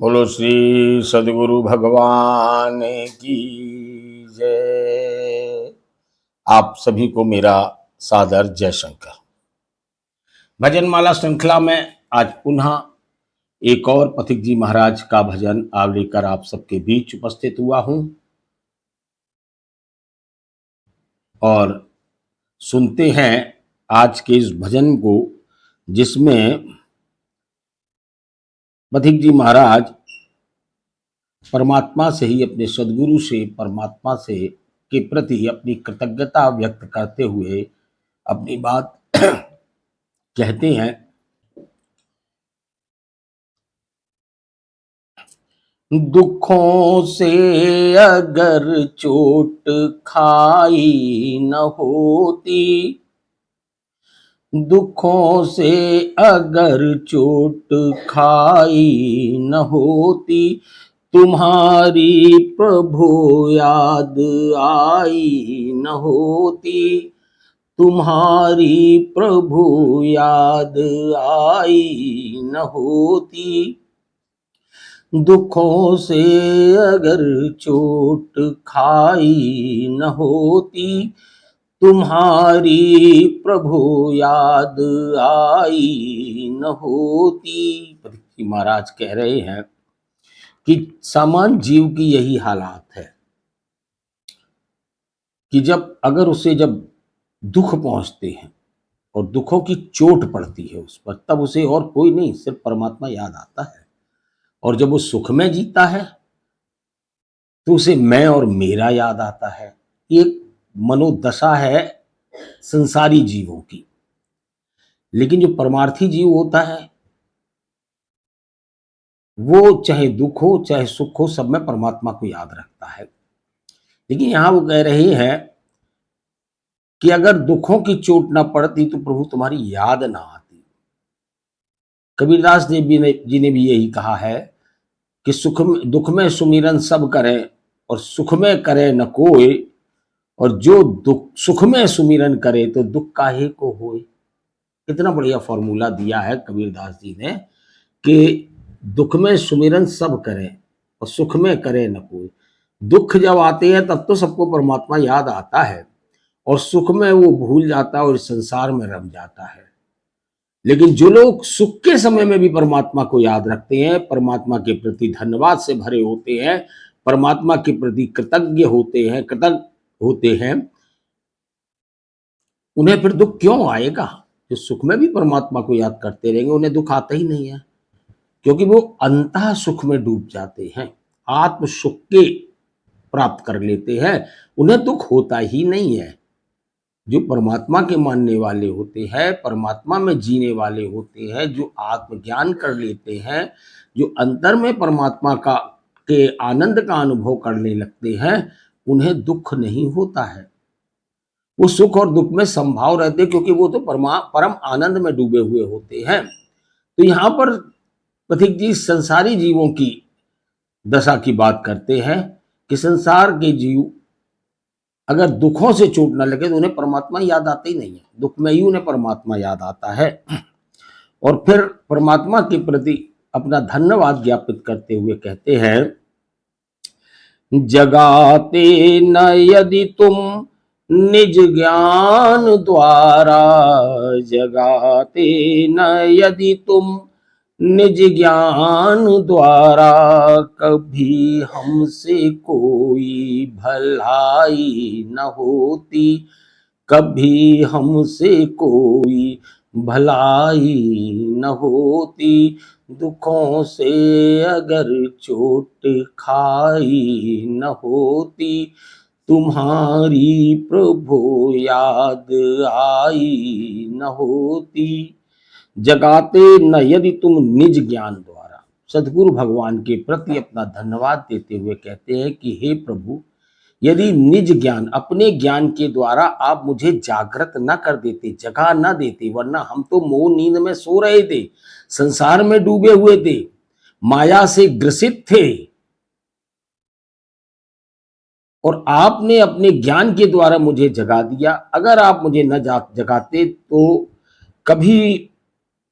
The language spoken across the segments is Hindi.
बोलो श्री सदगुरु भगवान की जय। आप सभी को मेरा सादर जय शंकर। भजनमाला श्रृंखला में आज पुनः एक और पथिक जी महाराज का भजन आप लेकर आप सबके बीच उपस्थित हुआ हूं और सुनते हैं आज के इस भजन को, जिसमें पथिक जी महाराज परमात्मा से ही, अपने सदगुरु से, परमात्मा से के प्रति अपनी कृतज्ञता व्यक्त करते हुए अपनी बात कहते हैं। दुखों से अगर चोट खाई न होती, दुखों से अगर चोट खाई न होती, तुम्हारी प्रभु याद आई न होती, तुम्हारी प्रभु याद आई न होती। दुखों से अगर चोट खाई न होती, तुम्हारी प्रभु याद आई न होती। पथिक महाराज कह रहे हैं कि सामान्य जीव की यही हालात है कि जब उसे दुख पहुंचते हैं और दुखों की चोट पड़ती है उस पर, तब उसे और कोई नहीं, सिर्फ परमात्मा याद आता है। और जब वो सुख में जीता है तो उसे मैं और मेरा याद आता है। एक मनोदशा है संसारी जीवों की। लेकिन जो परमार्थी जीव होता है, वो चाहे दुख हो चाहे सुख हो, सब में परमात्मा को याद रखता है। लेकिन यहां वो कह रहे हैं कि अगर दुखों की चोट ना पड़ती तो प्रभु तुम्हारी याद ना आती। कबीरदास जी ने भी यही कहा है कि दुख में सुमिरन सब करें और सुख में करे न कोई, और जो सुख में सुमिरन करे तो दुख काहे को होए। कितना बढ़िया फॉर्मूला दिया है कबीरदास जी ने कि दुख में सुमिरन सब करें और सुख में करे न कोई। दुख जब आते हैं तब तो सबको परमात्मा याद आता है, और सुख में वो भूल जाता है और इस संसार में रम जाता है। लेकिन जो लोग सुख के समय में भी परमात्मा को याद रखते हैं, परमात्मा के प्रति धन्यवाद से भरे होते हैं, परमात्मा के प्रति कृतज्ञ होते हैं, उन्हें फिर दुख क्यों आएगा। जो सुख में भी परमात्मा को याद करते रहेंगे उन्हें दुख आता ही नहीं है, क्योंकि वो अंतः सुख में डूब जाते हैं, आत्म सुख के प्राप्त कर लेते हैं, उन्हें दुख होता ही नहीं है। जो परमात्मा के मानने वाले होते हैं, परमात्मा में जीने वाले होते हैं, जो आत्मज्ञान कर लेते हैं, जो अंतर में परमात्मा के आनंद का अनुभव करने लगते हैं, उन्हें दुख नहीं होता है। वो सुख और दुख में संभाव रहते, क्योंकि वो तो परम आनंद में डूबे हुए होते हैं। तो यहाँ पर पथिक जी संसारी जीवों की दशा की बात करते हैं कि संसार के जीव अगर दुखों से चोट न लगे तो उन्हें परमात्मा याद आता ही नहीं है, दुख में ही उन्हें परमात्मा याद आता है। और फिर परमात्मा के प्रति अपना धन्यवाद ज्ञापित करते हुए कहते हैं, जगाते न यदि तुम निज ज्ञान द्वारा, जगाते न यदि तुम निज ज्ञान द्वारा, कभी हमसे कोई भलाई न होती, कभी हमसे कोई भलाई न होती। दुखों से अगर चोट खाई न होती, तुम्हारी प्रभु याद आई न होती। जगाते न यदि तुम निज ज्ञान द्वारा, सदगुरु भगवान के प्रति अपना धन्यवाद देते हुए कहते हैं कि हे प्रभु, यदि निज ज्ञान, अपने ज्ञान के द्वारा आप मुझे जागृत न कर देते, जगा न देते, वरना हम तो मोह नींद में सो रहे थे, संसार में डूबे हुए थे, माया से ग्रसित थे, और आपने अपने ज्ञान के द्वारा मुझे जगा दिया। अगर आप मुझे न जगाते तो कभी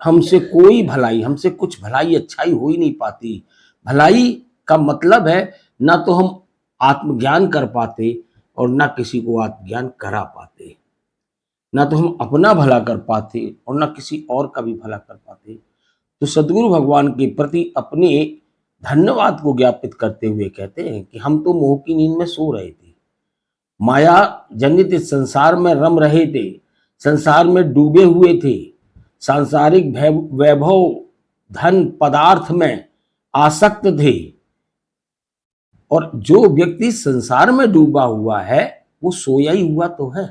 हमसे कोई भलाई, हमसे कुछ भलाई अच्छाई हो ही नहीं पाती। भलाई का मतलब है ना तो हम आत्मज्ञान कर पाते और ना किसी को आत्मज्ञान करा पाते, ना तो हम अपना भला कर पाते और ना किसी और का भी भला कर पाते। तो सदगुरु भगवान के प्रति अपने धन्यवाद को ज्ञापित करते हुए कहते हैं कि हम तो मोह की नींद में सो रहे थे, माया जनित इस संसार में रम रहे थे, संसार में डूबे हुए थे, सांसारिक वैभव धन पदार्थ में आसक्त थे। और जो व्यक्ति संसार में डूबा हुआ है वो सोया ही हुआ तो है।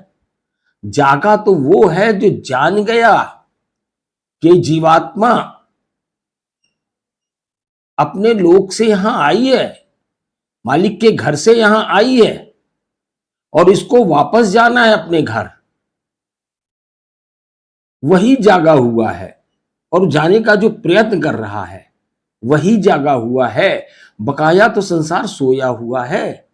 जागा तो वो है जो जान गया कि जीवात्मा अपने लोक से यहां आई है, मालिक के घर से यहां आई है और इसको वापस जाना है अपने घर। वही जागा हुआ है और जाने का जो प्रयत्न कर रहा है वही जागा हुआ है, बकाया तो संसार सोया हुआ है।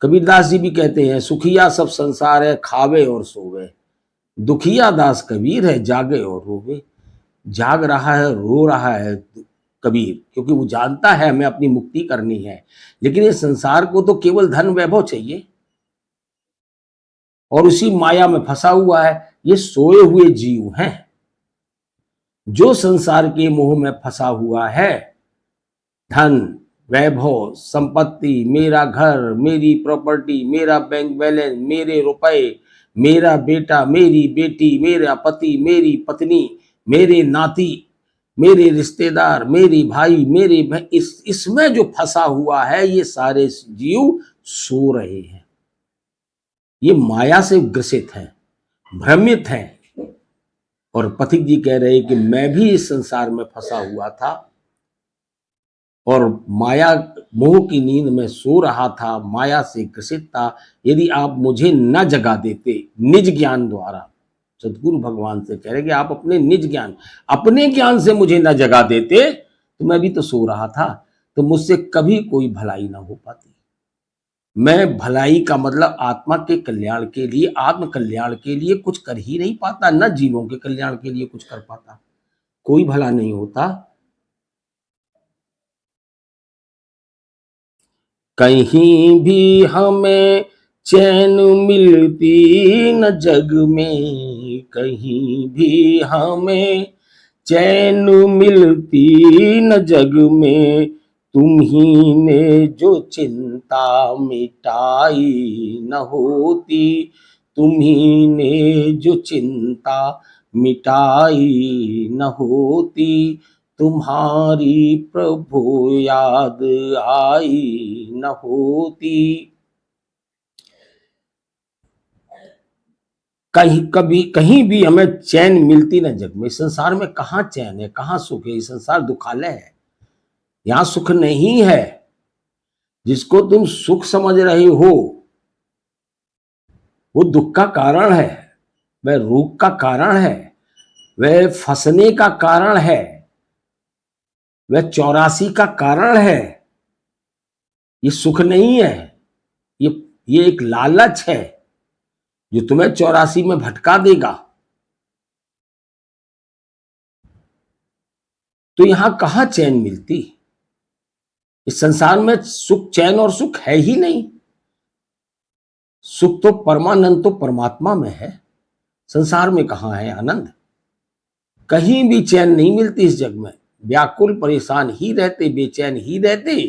कबीरदास जी भी कहते हैं, सुखिया सब संसार है, खावे और सोवे, दुखिया दास कबीर है, जागे और रोवे। जाग रहा है, रो रहा है कबीर, क्योंकि वो जानता है हमें अपनी मुक्ति करनी है, लेकिन इस संसार को तो केवल धन वैभव चाहिए और उसी माया में फंसा हुआ है। ये सोए हुए जीव हैं। जो संसार के मोह में फंसा हुआ है, धन वैभव संपत्ति, मेरा घर, मेरी प्रॉपर्टी, मेरा बैंक बैलेंस, मेरे रुपए, मेरा बेटा, मेरी बेटी, मेरा पति, मेरी पत्नी, मेरे नाती, मेरे रिश्तेदार, मेरी भाई, मेरे बहन, इसमें जो फंसा हुआ है, ये सारे जीव सो रहे हैं। ये माया से ग्रसित हैं, भ्रमित हैं। और पथिक जी कह रहे कि मैं भी इस संसार में फंसा हुआ था और माया मोह की नींद में सो रहा था, माया से ग्रसित था। यदि आप मुझे न जगा देते निज ज्ञान द्वारा, सदगुरु भगवान से कह रहे कि आप अपने निज ज्ञान, अपने ज्ञान से मुझे न जगा देते तो मैं भी तो सो रहा था, तो मुझसे कभी कोई भलाई ना हो पाती। मैं भलाई का मतलब आत्मा के कल्याण के लिए, आत्म कल्याण के लिए कुछ कर ही नहीं पाता, न जीवों के कल्याण के लिए कुछ कर पाता, कोई भला नहीं होता। कहीं भी हमें चैन मिलती न जग में, कहीं भी हमें चैन मिलती न जग में, तुम ही ने जो चिंता मिटाई न होती, तुम ही ने जो चिंता मिटाई न होती, तुम्हारी प्रभु याद आई न होती। कहीं भी हमें चैन मिलती न जग में। संसार में कहाँ चैन है, कहाँ सुख है? संसार दुखालय है, यहां सुख नहीं है। जिसको तुम सुख समझ रहे हो वो दुख का कारण है, वह रोग का कारण है, वह फंसने का कारण है, वह 84 का कारण है। ये सुख नहीं है, ये एक लालच है जो तुम्हें 84 में भटका देगा। तो यहां कहां चैन मिलती? इस संसार में सुख, चैन और सुख है ही नहीं। सुख तो परमानंद तो परमात्मा में है, संसार में कहां है आनंद? कहीं भी चैन नहीं मिलती इस जग में। व्याकुल परेशान ही रहते, बेचैन ही रहते,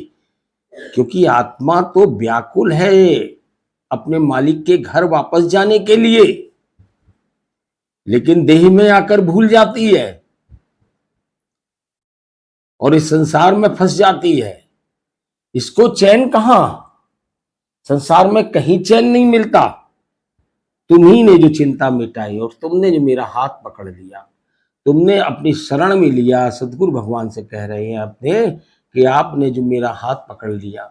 क्योंकि आत्मा तो व्याकुल है अपने मालिक के घर वापस जाने के लिए, लेकिन देह में आकर भूल जाती है और इस संसार में फंस जाती है। इसको चैन कहां? संसार में कहीं चैन नहीं मिलता। तुम्ही ने जो चिंता मिटाई और तुमने जो मेरा हाथ पकड़ लिया, तुमने अपनी शरण में लिया। सदगुरु भगवान से कह रहे हैं अपने कि आपने जो मेरा हाथ पकड़ लिया,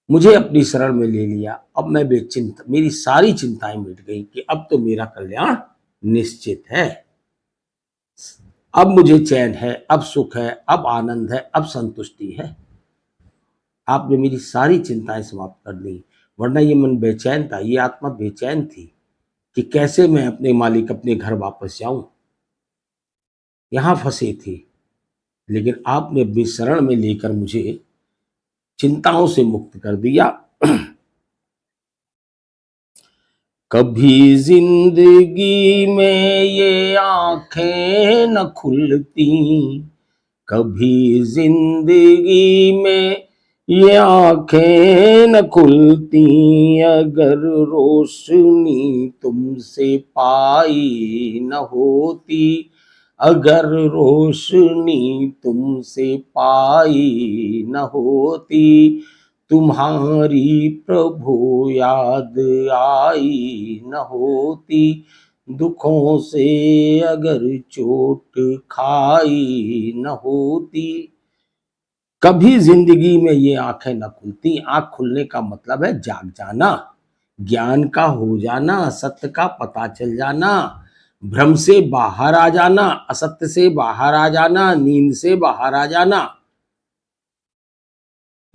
मुझे अपनी शरण में ले लिया, अब मैं बेचिंत, मेरी सारी चिंताएं मिट गई कि अब तो मेरा कल्याण निश्चित है। अब मुझे चैन है, अब सुख है, अब आनंद है, अब संतुष्टि है। आपने मेरी सारी चिंताएं समाप्त कर दी, वरना ये मन बेचैन था, ये आत्मा बेचैन थी कि कैसे मैं अपने मालिक, अपने घर वापस जाऊं। यहाँ फंसे थे, लेकिन आपने अपनी शरण में लेकर मुझे चिंताओं से मुक्त कर दिया। कभी जिंदगी में ये आंखें न खुलती, कभी जिंदगी में ये आंखें न खुलती, अगर रोशनी तुमसे पाई न होती, अगर रोशनी तुमसे पाई न होती, तुम्हारी प्रभु याद आई न होती, दुखों से अगर चोट खाई न होती। कभी जिंदगी में ये आंखें न खुलती। आंख खुलने का मतलब है जाग जाना, ज्ञान का हो जाना, सत्य का पता चल जाना, भ्रम से बाहर आ जाना, असत्य से बाहर आ जाना, नींद से बाहर आ जाना।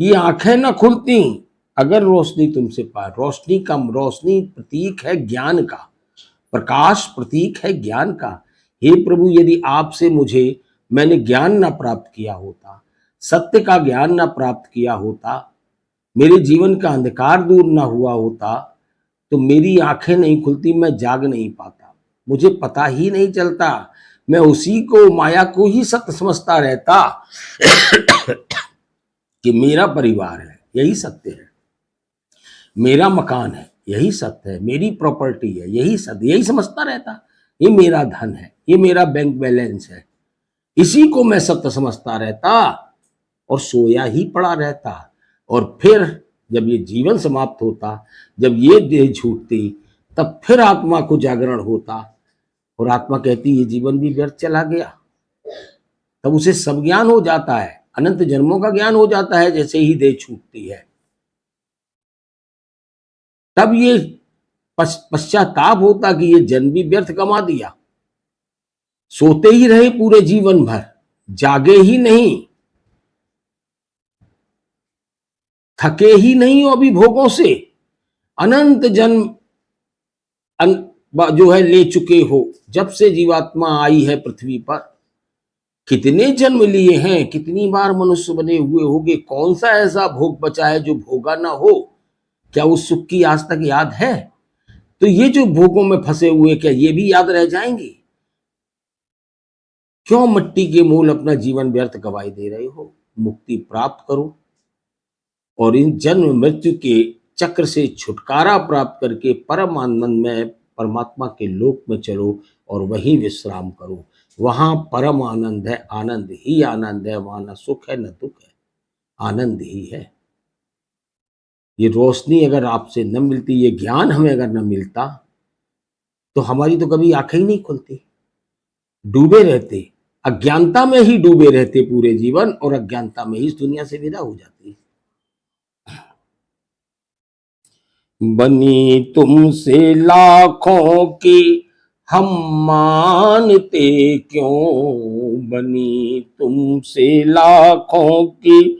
ये आंखें न खुलती अगर रोशनी तुमसे पार। रोशनी रोशनी प्रतीक है ज्ञान का, प्रकाश प्रतीक है ज्ञान का। हे प्रभु, यदि आपसे मैंने ज्ञान ना प्राप्त किया होता, सत्य का ज्ञान ना प्राप्त किया होता, मेरे जीवन का अंधकार दूर ना हुआ होता, तो मेरी आंखें नहीं खुलती, मैं जाग नहीं पाता, मुझे पता ही नहीं चलता, मैं उसी को, माया को ही सत्य समझता रहता कि मेरा परिवार है, यही सत्य है, मेरा मकान है, यही सत्य है, मेरी प्रॉपर्टी है, यही सत्य, यही समझता रहता, ये मेरा धन है, ये मेरा बैंक बैलेंस है, इसी को मैं सत्य समझता रहता और सोया ही पड़ा रहता। और फिर जब ये जीवन समाप्त होता, जब ये देह छूटती, तब फिर आत्मा को जागरण होता और आत्मा कहती ये जीवन भी व्यर्थ चला गया। तब उसे सब ज्ञान हो जाता है, अनंत जन्मों का ज्ञान हो जाता है जैसे ही देह छूटती है। तब ये पश्चाताप होता कि ये जन्म भी व्यर्थ गंवा दिया। सोते ही रहे पूरे जीवन भर, जागे ही नहीं, थके ही नहीं अभिभोगों से, अनंत जन्म जो है ले चुके हो, जब से जीवात्मा आई है पृथ्वी पर। कितने जन्म लिए हैं, कितनी बार मनुष्य बने हुए होंगे, कौन सा ऐसा भोग बचा है जो भोगा ना हो? क्या उस सुख की आज तक याद है? तो ये जो भोगों में फंसे हुए, क्या ये भी याद रह जाएंगे? क्यों मिट्टी के मूल अपना जीवन व्यर्थ गवाई दे रहे हो? मुक्ति प्राप्त करो और इन जन्म मृत्यु के चक्र से छुटकारा प्राप्त करके परम आनंद में परमात्मा के लोक में चलो और वहीं विश्राम करो। वहां परम आनंद है, आनंद ही आनंद है, वहां न सुख है न दुख है, आनंद ही है। ये रोशनी अगर आपसे न मिलती, ये ज्ञान हमें अगर न मिलता, तो हमारी तो कभी आंखें ही नहीं खुलती, डूबे रहते, अज्ञानता में ही डूबे रहते पूरे जीवन और अज्ञानता में ही इस दुनिया से विदा हो जाती। बनी तुमसे लाखों की हम मानते क्यों, बनी तुमसे लाखों की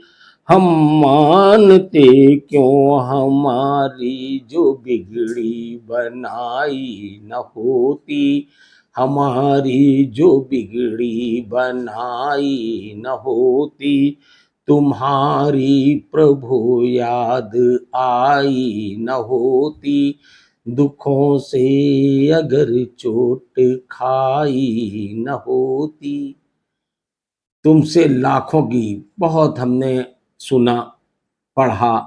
हम मानते क्यों, हमारी जो बिगड़ी बनाई न होती, हमारी जो बिगड़ी बनाई न होती, तुम्हारी प्रभु याद आई न होती, दुखों से अगर चोट खाई न होती। तुमसे लाखों की बहुत हमने सुना, पढ़ा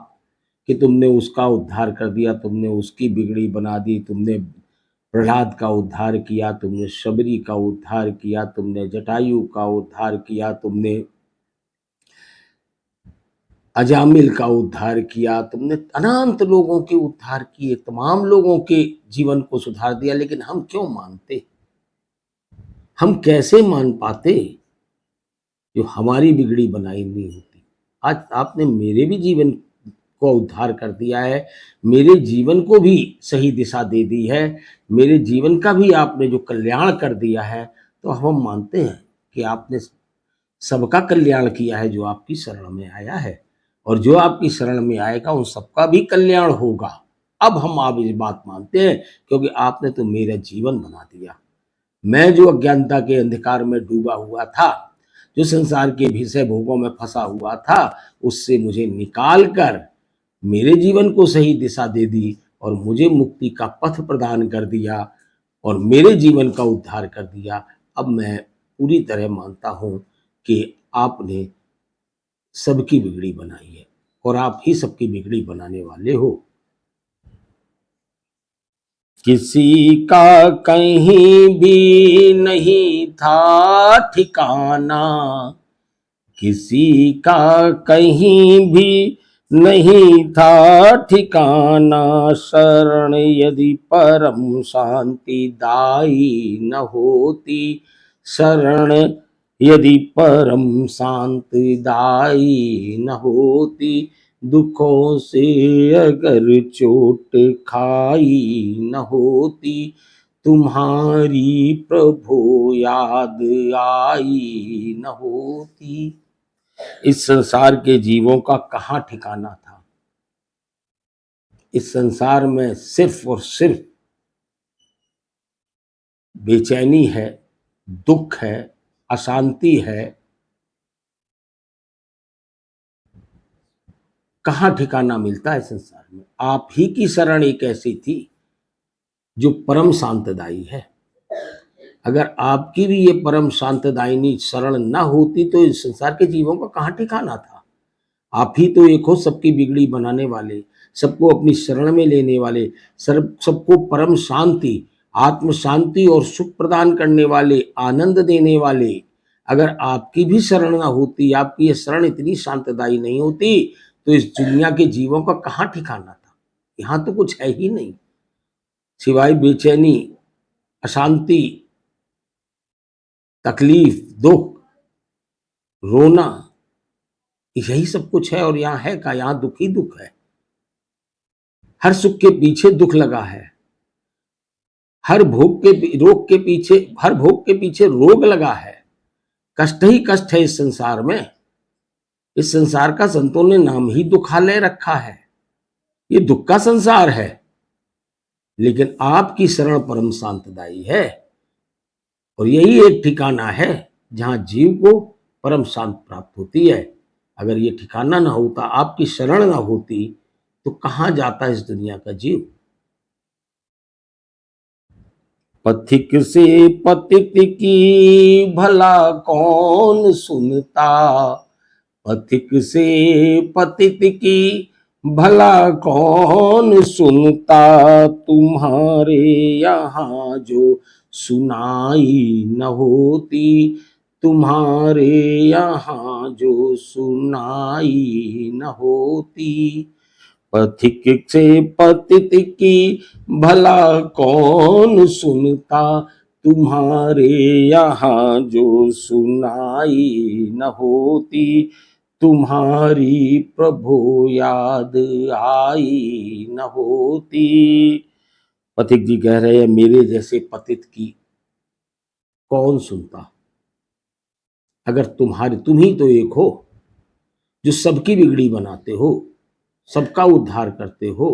कि तुमने उसका उद्धार कर दिया, तुमने उसकी बिगड़ी बना दी, तुमने प्रहलाद का उद्धार किया, तुमने शबरी का उद्धार किया, तुमने जटायु का उद्धार किया, तुमने अजामिल का उद्धार किया, तुमने अनंत लोगों के उद्धार किए, तमाम लोगों के जीवन को सुधार दिया। लेकिन हम क्यों मानते? हम कैसे मान पाते जो हमारी बिगड़ी बनाई नहीं होती? आज आपने मेरे भी जीवन को उद्धार कर दिया है, मेरे जीवन को भी सही दिशा दे दी है, मेरे जीवन का भी आपने जो कल्याण कर दिया है, तो हम मानते हैं कि आपने सबका कल्याण किया है जो आपकी शरण में आया है, और जो आपकी शरण में आएगा उन सबका भी कल्याण होगा। अब हम आप इस बात मानते हैं क्योंकि आपने तो मेरा जीवन बना दिया, मैं जो अज्ञानता के अंधकार में डूबा हुआ था, जो संसार के विषय भोगों में फंसा हुआ था, उससे मुझे निकाल कर मेरे जीवन को सही दिशा दे दी और मुझे मुक्ति का पथ प्रदान कर दिया और मेरे जीवन का उद्धार कर दिया। अब मैं पूरी तरह मानता हूं कि आपने सबकी बिगड़ी बनाई है और आप ही सबकी बिगड़ी बनाने वाले हो। किसी का कहीं भी नहीं था ठिकाना, किसी का कहीं भी नहीं था ठिकाना, शरण यदि परम शांति दाई न होती, शरण यदि परम शांति दाई न होती, दुखों से अगर चोट खाई न होती, तुम्हारी प्रभु याद आई न होती। इस संसार के जीवों का कहाँ ठिकाना था। इस संसार में सिर्फ और सिर्फ बेचैनी है, दुख है, अशांति है। कहाँ ठिकाना मिलता है संसार में। आप ही की शरण एक ऐसी थी जो परम शांतदायी है। अगर आपकी भी ये परम शांतदायिनी शरण न होती तो इस संसार के जीवों का कहाँ ठिकाना था। आप ही तो एक हो सबकी बिगड़ी बनाने वाले, सबको अपनी शरण में लेने वाले, सबको परम शांति, आत्म शांति और सुख प्रदान करने वाले, आनंद देने वाले। अगर आपकी भी शरण ना होती, आपकी ये शरण इतनी शांतदायी नहीं होती, तो इस दुनिया के जीवों का कहाँ ठिकाना था। यहाँ तो कुछ है ही नहीं सिवाय बेचैनी, अशांति, तकलीफ, दुख, रोना, यही सब कुछ है। और यहाँ है का, यहाँ दुख ही दुख है। हर सुख के पीछे दुख लगा है, हर भोग के पीछे रोग लगा है। कष्ट ही कष्ट है इस संसार में। इस संसार का संतों ने नाम ही दुखालय रखा है। ये दुख का संसार है, लेकिन आपकी शरण परम शांतदायी है और यही एक ठिकाना है जहां जीव को परम शांत प्राप्त होती है। अगर ये ठिकाना ना होता, आपकी शरण ना होती, तो कहां जाता इस दुनिया का जीव। पथिक से पतित की भला कौन सुनता, पथिक से पतित की भला कौन सुनता, तुम्हारे यहाँ जो सुनाई न होती, तुम्हारे यहाँ जो सुनाई न होती। पथिक से पतित की भला कौन सुनता, तुम्हारे यहाँ जो सुनाई न होती, तुम्हारी प्रभु याद आई न होती। पथिक जी कह रहे हैं मेरे जैसे पतित की कौन सुनता। अगर तुम ही तो एक हो जो सबकी बिगड़ी बनाते हो, सबका उद्धार करते हो,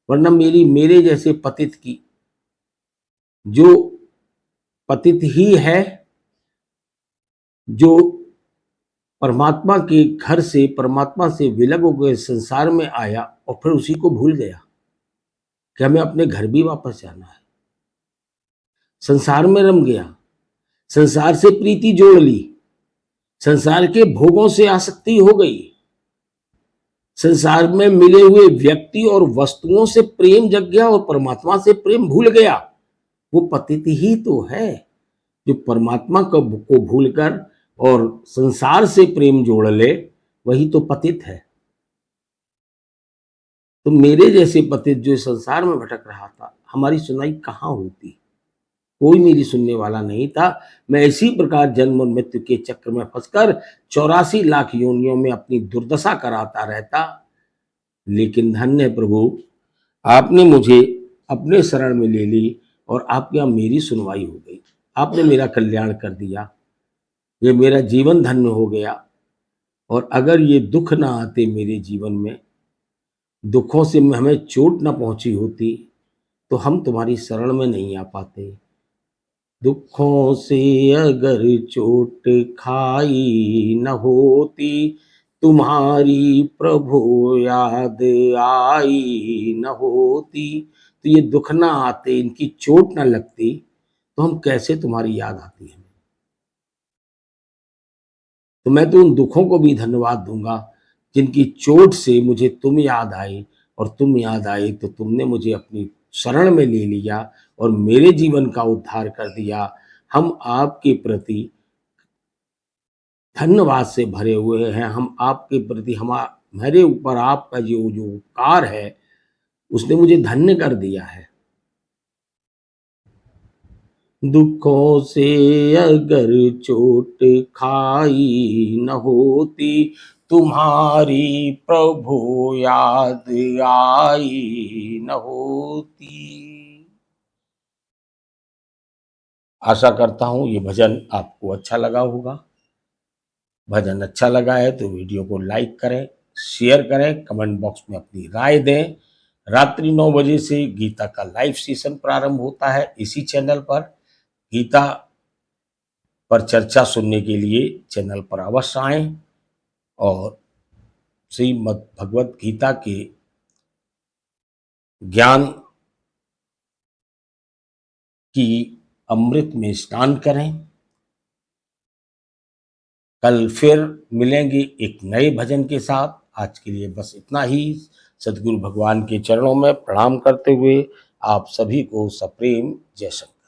वरना मेरे जैसे पतित की, जो पतित ही है, जो परमात्मा के घर से, परमात्मा से विलग होकर संसार में आया और फिर उसी को भूल गया कि हमें अपने घर भी वापस जाना है। संसार में रम गया, संसार से प्रीति जोड़ ली, संसार के भोगों से आसक्ति हो गई, संसार में मिले हुए व्यक्ति और वस्तुओं से प्रेम जग गया और परमात्मा से प्रेम भूल गया। वो पतित ही तो है जो परमात्मा को भूलकर और संसार से प्रेम जोड़ ले, वही तो पतित है। तो मेरे जैसे पतित जो संसार में भटक रहा था, हमारी सुनाई कहाँ होती। कोई मेरी सुनने वाला नहीं था। मैं इसी प्रकार जन्म और मृत्यु के चक्र में फंसकर 84 लाख योनियों में अपनी दुर्दशा कराता रहता। लेकिन धन्य प्रभु, आपने मुझे अपने शरण में ले ली और आपके यहाँ मेरी सुनवाई हो गई। आपने मेरा कल्याण कर दिया, ये मेरा जीवन धन्य हो गया। और अगर ये दुख ना आते मेरे जीवन में, दुखों से हमें चोट ना पहुंची होती, तो हम तुम्हारी शरण में नहीं आ पाते। दुखों से अगर चोट खाई न होती, तुम्हारी प्रभु याद आई न होती। तो ये दुख ना आते, इनकी चोट ना लगती, तो हम कैसे तुम्हारी याद आती है। तो मैं तो उन दुखों को भी धन्यवाद दूंगा जिनकी चोट से मुझे तुम याद आई, और तुम याद आई तो तुमने मुझे अपनी शरण में ले लिया और मेरे जीवन का उद्धार कर दिया। हम आपके प्रति धन्यवाद से भरे हुए हैं। हम आपके प्रति हमारे ऊपर आपका जो जो उपकार है, उसने मुझे धन्य कर दिया है। दुखों से अगर चोट खाई न होती, तुम्हारी प्रभु याद आई न होती। आशा करता हूँ ये भजन आपको अच्छा लगा होगा। भजन अच्छा लगा है तो वीडियो को लाइक करें, शेयर करें, कमेंट बॉक्स में अपनी राय दें। रात्रि 9 बजे से गीता का लाइव सेशन प्रारंभ होता है इसी चैनल पर। गीता पर चर्चा सुनने के लिए चैनल पर अवश्य आएं और श्रीमद् भगवत गीता के ज्ञान की अमृत में स्नान करें। कल फिर मिलेंगे एक नए भजन के साथ। आज के लिए बस इतना ही। सद्गुरु भगवान के चरणों में प्रणाम करते हुए आप सभी को सप्रेम जय शंकर।